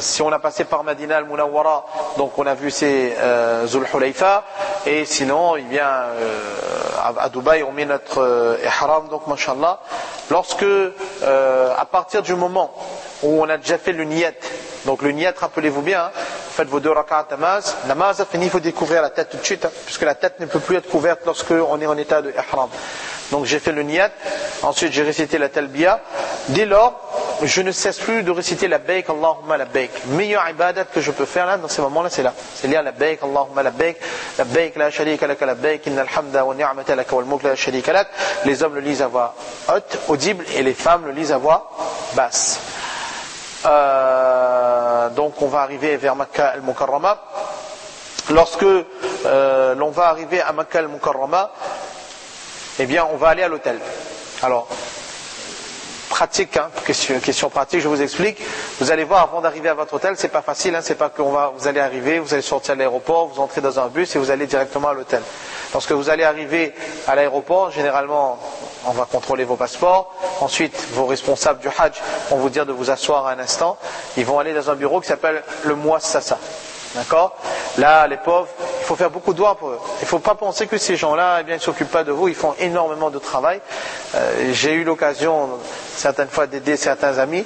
si on a passé par Madina al-Munawwara, donc on a vu c'est Zul Hulayfa, et sinon il vient à Dubaï, on met notre ihram, donc mashallah. Lorsque à partir du moment où on a déjà fait le niyat, donc le niyat, rappelez-vous bien, faites vos 2 rak'at namaz a fini, il faut découvrir la tête tout de suite, puisque la tête ne peut plus être couverte lorsque on est en état de ihram. Donc j'ai fait le niyat, ensuite j'ai récité la talbiya. Dès lors, je ne cesse plus de réciter la baik, Allahumma la baik. Meilleure ibadat que je peux faire là, dans ces moments-là, c'est là. C'est lire la baik, Allahumma la baik la sharika laka la baik, innal hamda wa ni'mata laka wal mulk la sharika lak. Les hommes le lisent à voix haute, audible, et les femmes le lisent à voix basse. Donc on va arriver vers Makkah al-Mukarrama. Lorsque l'on va arriver à Makkah al-Mukarrama, eh bien on va aller à l'hôtel. Alors, pratique, hein, question pratique, je vous explique. Vous allez voir, avant d'arriver à votre hôtel, c'est pas facile, hein, c'est pas que vous allez arriver, vous allez sortir de l'aéroport, vous entrez dans un bus et vous allez directement à l'hôtel. Lorsque vous allez arriver à l'aéroport, généralement, on va contrôler vos passeports. Ensuite, vos responsables du Hajj vont vous dire de vous asseoir un instant. Ils vont aller dans un bureau qui s'appelle le Muassasa. D'accord? Là, les pauvres, il faut faire beaucoup de doigts pour eux. Il ne faut pas penser que ces gens-là, eh bien, ils ne s'occupent pas de vous. Ils font énormément de travail. J'ai eu l'occasion, certaines fois, d'aider certains amis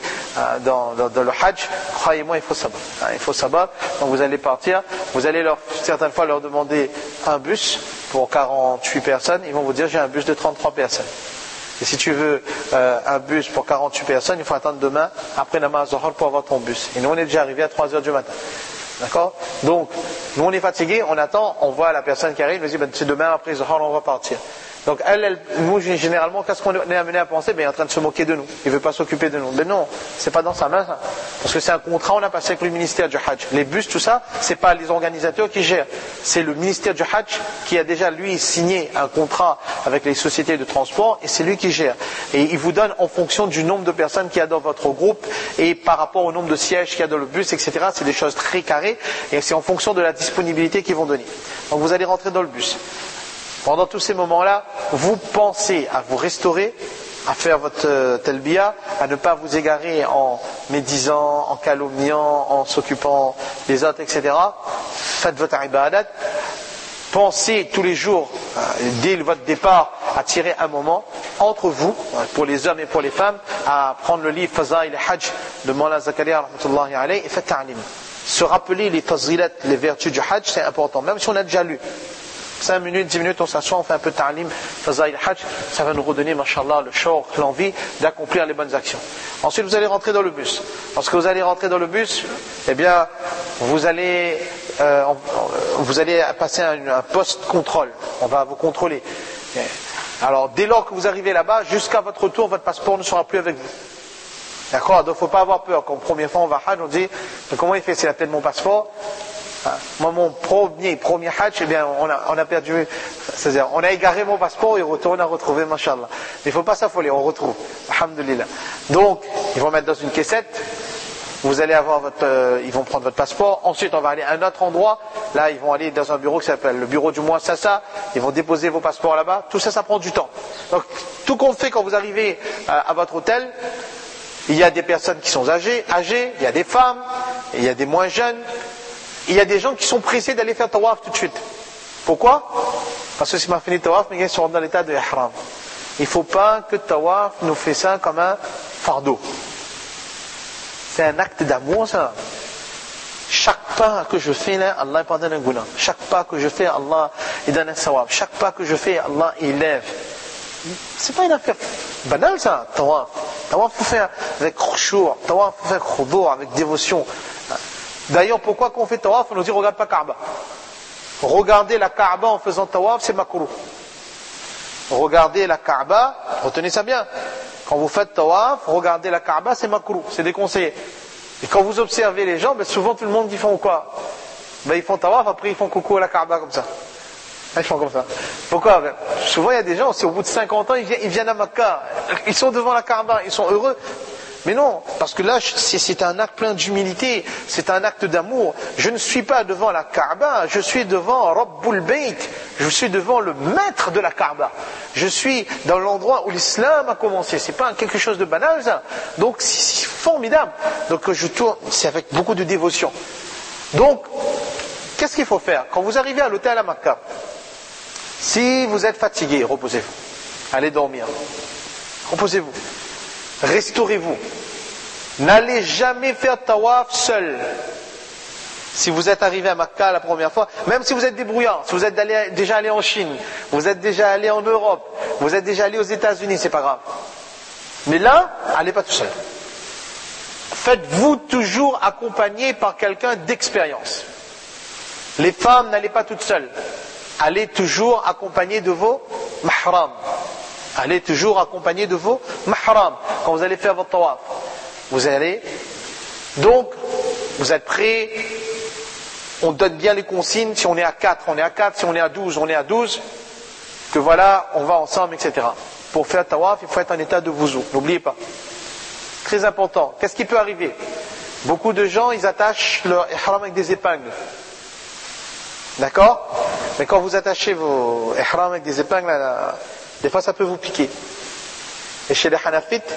dans le Hajj. Croyez-moi, il faut savoir. Il faut savoir. Donc, vous allez partir. Vous allez certaines fois leur demander un bus pour 48 personnes. Ils vont vous dire, j'ai un bus de 33 personnes. Et si tu veux un bus pour 48 personnes, il faut attendre demain, après Namaz Zohar, pour avoir ton bus. Et nous, on est déjà arrivé à 3h du matin. D'accord? Donc, nous on est fatigué, on attend, on voit la personne qui arrive, on dit ben, c'est demain après Zohar, on va partir. Donc nous généralement, qu'est-ce qu'on est amené à penser? Ben, il est en train de se moquer de nous, il ne veut pas s'occuper de nous. Mais non, c'est pas dans sa main ça. Parce que c'est un contrat, on a passé avec le ministère du Hajj. Les bus, tout ça, c'est pas les organisateurs qui gèrent. C'est le ministère du Hajj qui a déjà lui signé un contrat avec les sociétés de transport et c'est lui qui gère. Et il vous donne en fonction du nombre de personnes qu'il y a dans votre groupe et par rapport au nombre de sièges qu'il y a dans le bus, etc. C'est des choses très carrées et c'est en fonction de la disponibilité qu'ils vont donner. Donc vous allez rentrer dans le bus. Pendant tous ces moments-là, vous pensez à vous restaurer, à faire votre talbiya, à ne pas vous égarer en médisant, en calomniant, en s'occupant des autres, etc. Faites votre ibadat. Pensez tous les jours, dès votre départ, à tirer un moment entre vous, pour les hommes et pour les femmes, à prendre le livre Fazaïl al-Hajj de Mawlana Zakaria rahmatullahi alayhi et faites ta'lim. Se rappeler les fazilat, les vertus du Hajj, c'est important, même si on a déjà lu. 5 minutes, 10 minutes, on s'assoit, on fait un peu de ta'lim, Fazaïl al-Hajj, ça va nous redonner, mashallah, le shawq, l'envie d'accomplir les bonnes actions. Ensuite, vous allez rentrer dans le bus. Lorsque vous allez rentrer dans le bus, eh bien, vous allez passer un post-contrôle. On va vous contrôler. Alors, dès lors que vous arrivez là-bas, jusqu'à votre retour, votre passeport ne sera plus avec vous. D'accord? Donc, il ne faut pas avoir peur. Quand la première fois on va Hajj, on dit, mais comment il fait? C'est la tête de mon passeport. Moi, mon premier Hajj, eh bien, on a perdu, c'est-à-dire, on a égaré mon passeport et on a retrouvé, mashallah. Mais il ne faut pas s'affoler, on retrouve. Alhamdulillah. Donc, ils vont mettre dans une caissette. Vous allez avoir ils vont prendre votre passeport. Ensuite, on va aller à un autre endroit. Là, ils vont aller dans un bureau qui s'appelle le bureau du Muassasa. Ils vont déposer vos passeports là-bas. Tout ça, ça prend du temps. Donc, tout compte fait, quand vous arrivez à votre hôtel, il y a des personnes qui sont âgées, il y a des femmes, il y a des moins jeunes. Il y a des gens qui sont pressés d'aller faire tawaf tout de suite. Pourquoi? Parce que si on a fini tawaf, mais ils sont dans l'état de ihram. Il ne faut pas que tawaf nous fait ça comme un fardeau. C'est un acte d'amour, ça. Chaque pas que je fais là, Allah pardonne un goulam. Chaque pas que je fais, Allah il donne un sawab. Chaque pas que je fais, Allah il lève. C'est pas une affaire banale ça, tawaf. Tawaf faut faire avec khushu', tawaf faut faire khudu', avec dévotion. D'ailleurs, pourquoi quand on fait tawaf, on nous dit regarde pas Kaaba. Regarder la Kaaba en faisant tawaf, c'est makruh. Regardez la Kaaba, retenez ça bien. Quand vous faites tawaf, regardez la Kaaba, c'est makruh, c'est déconseillé. Et quand vous observez les gens, ben souvent tout le monde, ils font quoi? Ben ils font tawaf, après ils font coucou à la Kaaba comme ça. Ils font comme ça. Pourquoi? Ben, souvent il y a des gens, c'est au bout de 50 ans, ils viennent à Makkah, ils sont devant la Kaaba, ils sont heureux. Mais non, parce que là, c'est un acte plein d'humilité, c'est un acte d'amour. Je ne suis pas devant la Kaaba, je suis devant Rabbul Bayt, je suis devant le maître de la Kaaba. Je suis dans l'endroit où l'islam a commencé. C'est pas quelque chose de banal, ça. Donc, c'est formidable. Donc, je tourne, c'est avec beaucoup de dévotion. Donc, qu'est-ce qu'il faut faire? Quand vous arrivez à l'hôtel à Makkah, si vous êtes fatigué, reposez-vous. Allez dormir. Reposez-vous. Restaurez-vous. N'allez jamais faire tawaf seul. Si vous êtes arrivé à Makkah la première fois, même si vous êtes débrouillant, si vous êtes déjà allé en Chine, vous êtes déjà allé en Europe, vous êtes déjà allé aux États-Unis, c'est pas grave. Mais là, allez pas tout seul. Faites-vous toujours accompagner par quelqu'un d'expérience. Les femmes, n'allez pas toutes seules. Allez toujours accompagnées de vos mahrams. Allez toujours accompagné de vos mahrams quand vous allez faire votre tawaf. Vous allez, donc, vous êtes prêts, on donne bien les consignes, si on est à 4, on est à 4, si on est à 12, on est à 12, que voilà, on va ensemble, etc. Pour faire tawaf, il faut être en état de wuzu, n'oubliez pas. Très important, qu'est-ce qui peut arriver? Beaucoup de gens, ils attachent leur ihram avec des épingles. D'accord? Mais quand vous attachez vos ihrams avec des épingles, des fois ça peut vous piquer. Et chez les Hanafites,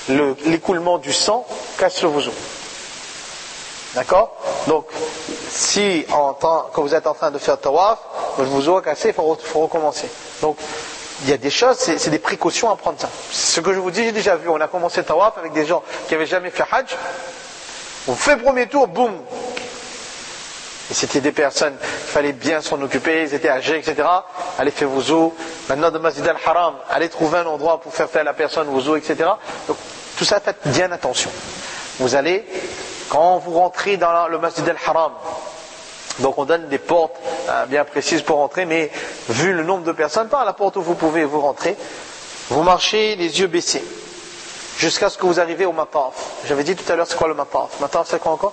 l'écoulement du sang casse le wuzu. D'accord? Donc, si quand vous êtes en train de faire tawaf, le wuzu a cassé, il faut recommencer. Donc, il y a des choses, c'est des précautions à prendre ça. Ce que je vous dis, j'ai déjà vu. On a commencé le tawaf avec des gens qui n'avaient jamais fait hajj. On fait le premier tour, boum. Et c'était des personnes, il fallait bien s'en occuper, ils étaient âgés, etc. Allez faire wuzu. Maintenant, de Masjid al-Haram, allez trouver un endroit pour faire la personne wuzu, etc. Donc, tout ça, faites bien attention. Vous allez, quand vous rentrez dans le Masjid al-Haram, donc on donne des portes bien précises pour rentrer, mais vu le nombre de personnes, pas à la porte où vous pouvez vous rentrer, vous marchez les yeux baissés, jusqu'à ce que vous arrivez au mataf. J'avais dit tout à l'heure, c'est quoi le mataf? Mataf, c'est quoi encore?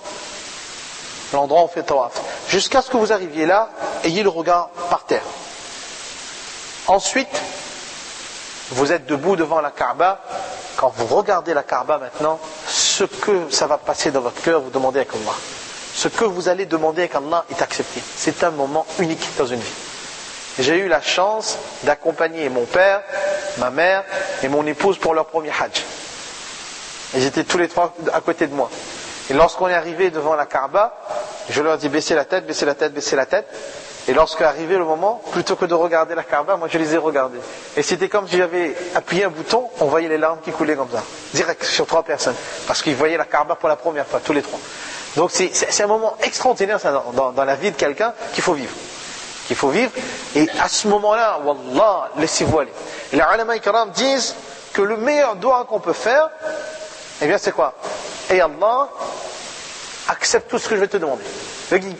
L'endroit où on fait tawaf. Jusqu'à ce que vous arriviez là, ayez le regard par terre. Ensuite, vous êtes debout devant la Kaaba. Quand vous regardez la Kaaba maintenant, ce que ça va passer dans votre cœur, vous demandez avec Allah. Ce que vous allez demander avec Allah est accepté. C'est un moment unique dans une vie. J'ai eu la chance d'accompagner mon père, ma mère et mon épouse pour leur premier hajj. Ils étaient tous les trois à côté de moi. Et lorsqu'on est arrivé devant la Kaaba, je leur dis baissez la tête, baissez la tête, baissez la tête. Et lorsqu'est arrivé le moment, plutôt que de regarder la Kaaba, moi je les ai regardés. Et c'était comme si j'avais appuyé un bouton, on voyait les larmes qui coulaient comme ça. Direct sur 3 personnes. Parce qu'ils voyaient la Kaaba pour la première fois, tous les 3. Donc c'est un moment extraordinaire ça, dans la vie de quelqu'un qu'il faut vivre. Qu'il faut vivre. Et à ce moment-là, Wallah, laissez-vous aller. Et les ulama ikram disent que le meilleur dua qu'on peut faire, eh bien c'est quoi? Et Allah, accepte tout ce que je vais te demander.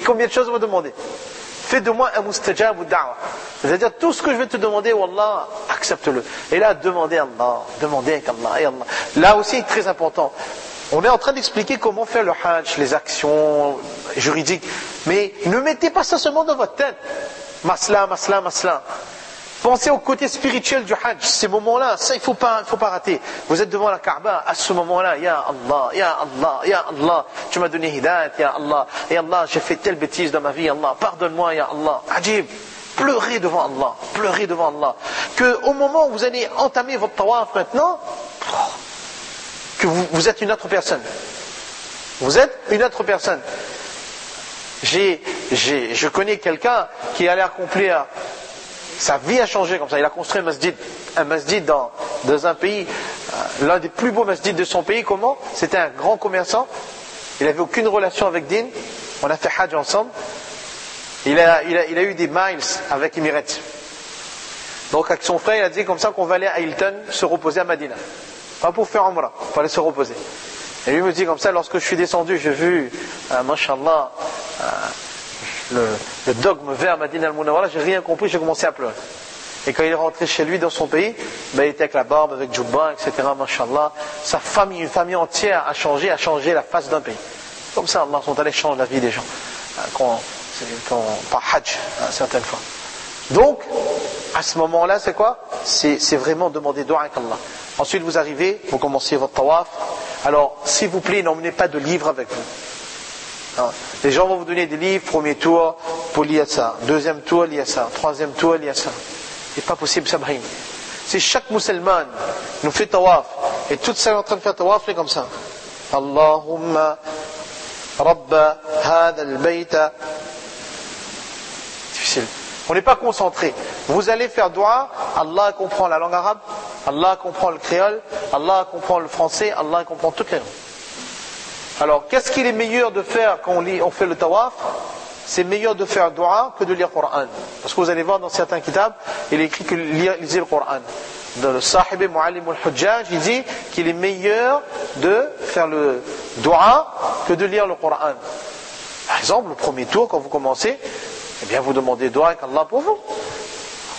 Combien de choses on va demander? Fais de moi un mustajab ou da'wa. C'est-à-dire tout ce que je vais te demander, Wallah, accepte-le. Et là, demandez à Allah, demandez avec Allah, et Allah. Là aussi, très important. On est en train d'expliquer comment faire le hajj, les actions juridiques. Mais ne mettez pas ça seulement dans votre tête. Masla, masla, masla. Pensez au côté spirituel du hajj, ces moments-là, ça il faut pas rater. Vous êtes devant la Kaaba, à ce moment-là, Ya Allah, Ya Allah, Ya Allah, tu m'as donné hidayat, Ya Allah, Ya Allah, j'ai fait telle bêtise dans ma vie, Allah, pardonne-moi, Ya Allah. Ajib, pleurez devant Allah, pleurez devant Allah. Que au moment où vous allez entamer votre tawaf maintenant, que vous êtes une autre personne. Vous êtes une autre personne. Je connais quelqu'un qui allait accomplir. Sa vie a changé comme ça. Il a construit un masjid dans un pays, l'un des plus beaux masjids de son pays. Comment? C'était un grand commerçant. Il n'avait aucune relation avec Din. On a fait Hajj ensemble. Il a eu des miles avec Emirates. Donc avec son frère, il a dit comme ça qu'on va aller à Hilton se reposer à Madina. Pas pour faire Umrah, pour aller se reposer. Et lui me dit comme ça, lorsque je suis descendu, j'ai vu, mashallah, le dogme vers Madina al-Munawwara, j'ai rien compris, j'ai commencé à pleurer. Et quand il est rentré chez lui dans son pays, il était avec la barbe, avec Jubba, etc. Mashallah, sa famille, une famille entière a changé la face d'un pays. Comme ça, Allah SWT change la vie des gens. Par Hajj, certaines fois. Donc, à ce moment-là, c'est quoi? C'est vraiment demander dua avec Allah. Ensuite, vous arrivez, vous commencez votre tawaf, Alors, s'il vous plaît, n'emmenez pas de livres avec vous. Les gens vont vous donner des livres, premier tour, pour lire ça, deuxième tour, lire ça, troisième tour, lire ça. C'est pas possible, ça brille. Si chaque musulman nous fait tawaf, et toute ça est en train de faire tawaf, c'est comme ça. Allahumma Rabba hadha al-bayta. Difficile. On n'est pas concentré. Vous allez faire dua, Allah comprend la langue arabe, Allah comprend le créole, Allah comprend le français, Allah comprend toutes les langues. Alors, qu'est-ce qu'il est meilleur de faire quand on fait le tawaf? C'est meilleur de faire dua que de lire le Coran. Parce que vous allez voir dans certains kitabs, il est écrit que lisez le Coran. Dans le Sahib Mu'allim al-Hujjaj, il dit qu'il est meilleur de faire le dua que de lire le Coran. Par exemple, le premier tour, quand vous commencez, eh bien vous demandez dua avec Allah pour vous.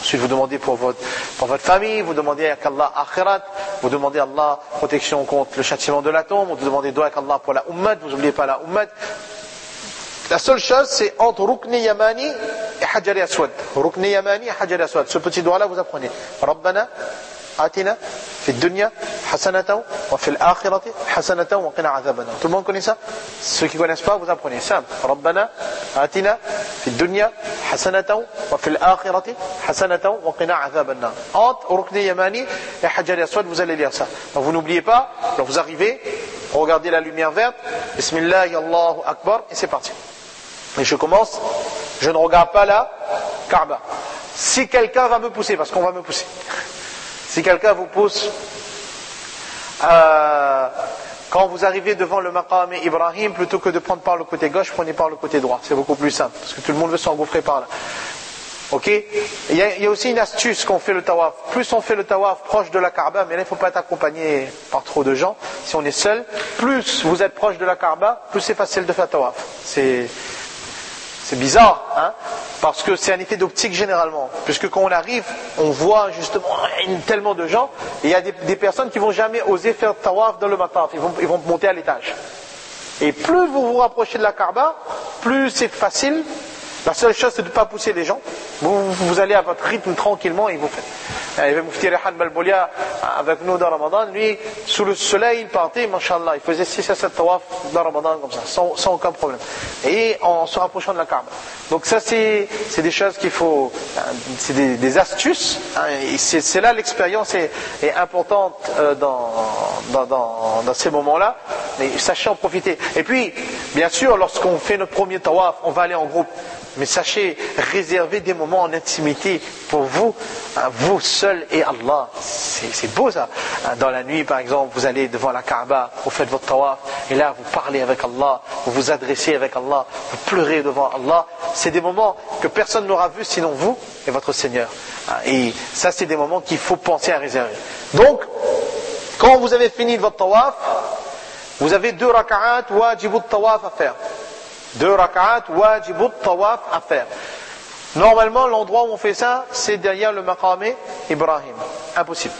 Ensuite, vous demandez pour votre famille, vous demandez avec Allah akhirat, vous demandez à Allah protection contre le châtiment de la tombe, vous demandez dua avec Allah pour la ummat, vous n'oubliez pas la ummat. La seule chose, c'est entre Rukni Yamani et Hajar Aswad. Rukni Yamani et Hajar Aswad. Ce petit doigt-là, vous apprenez. Rabbana atina fi dunya hasanatan wa fil akhirati hasanatan wa qina adhaban. Tout le monde connaît ça? Ceux qui ne connaissent pas, vous apprenez. Simple. Rabbana atina fi dunya hasanatan wa fil akhirati hasanatan wa qina adhaban. Entre Rukni Yamani et Hajar Aswad, vous allez lire ça. Donc vous n'oubliez pas, quand vous arrivez, regardez la lumière verte, Bismillah, Allahu Akbar, et c'est parti. Et je commence, je ne regarde pas la Kaaba. Si quelqu'un va me pousser, parce qu'on va me pousser, si quelqu'un vous pousse, quand vous arrivez devant le maqam Ibrahim, plutôt que de prendre par le côté gauche, prenez par le côté droit. C'est beaucoup plus simple, parce que tout le monde veut s'engouffrer par là. Ok? Il y a aussi une astuce quand on fait le tawaf. Plus on fait le tawaf proche de la Kaaba, mais là il ne faut pas être accompagné par trop de gens. Si on est seul, plus vous êtes proche de la Kaaba, plus c'est facile de faire tawaf. C'est bizarre, hein? Parce que c'est un effet d'optique généralement. Puisque quand on arrive, on voit justement tellement de gens, et il y a des personnes qui vont jamais oser faire tawaf dans le mataf. Ils vont monter à l'étage. Et plus vous vous rapprochez de la Kaaba, plus c'est facile. La seule chose, c'est de ne pas pousser les gens. Vous allez à votre rythme tranquillement et vous faites. Il y avait Mufti Rehan Balbolia avec nous dans Ramadan. Lui, sous le soleil, il partait, mashallah. Il faisait 6 à 7 tawaf dans Ramadan comme ça, sans aucun problème. Et en se rapprochant de la Kaaba. Donc ça, c'est des choses qu'il faut... C'est des astuces. Et c'est là l'expérience est importante dans ces moments-là. Mais sachez en profiter. Et puis, bien sûr, lorsqu'on fait notre premier tawaf, on va aller en groupe. Mais sachez, réservez des moments en intimité pour vous, vous seul et Allah. C'est beau ça. Dans la nuit, par exemple, vous allez devant la Kaaba, vous faites votre tawaf, et là vous parlez avec Allah, vous vous adressez avec Allah, vous pleurez devant Allah. C'est des moments que personne n'aura vu sinon vous et votre Seigneur. Et ça, c'est des moments qu'il faut penser à réserver. Donc, quand vous avez fini votre tawaf, vous avez 2 raka'at wajibut tawaf à faire. 2 raka'at wajibut tawaf à faire. Normalement, l'endroit où on fait ça, c'est derrière le maqam Ibrahim. Impossible.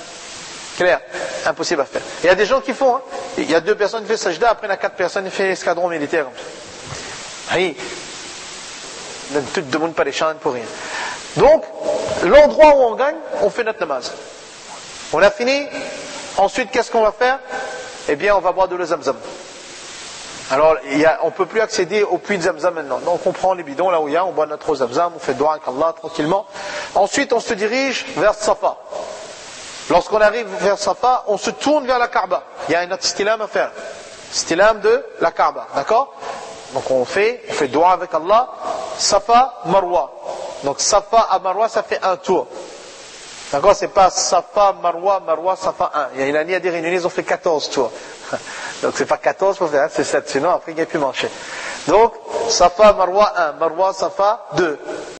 Clair? Impossible à faire. Il y a des gens qui font, hein. Il y a 2 personnes qui font sajda, après il y a 4 personnes qui font escadron militaire comme ça. Oui. Tout le monde pas les chants pour rien. Donc, l'endroit où on gagne, on fait notre namaz. On a fini. Ensuite, qu'est-ce qu'on va faire? Eh bien, on va boire de l'eau Zamzam. Alors, on ne peut plus accéder au puits de Zamzam maintenant. Donc, on prend les bidons là où il y a, on boit notre eau Zamzam, on fait dua avec Allah tranquillement. Ensuite, on se dirige vers Safa. Lorsqu'on arrive vers Safa, on se tourne vers la Kaaba. Il y a un autre stilam à faire. Stilam de la Kaaba. D'accord? Donc, on fait dua avec Allah. Safa, Marwa. Donc, Safa à Marwa, ça fait un tour. D'accord? C'est pas Safa, Marwa, Marwa, Safa 1. Il y a une année à des réunions, ils ont fait 14 tours. Donc c'est pas 14 pour faire, c'est 7, sinon après il n'y a plus marché. Donc, Safa, Marwa 1, Marwa, Safa 2.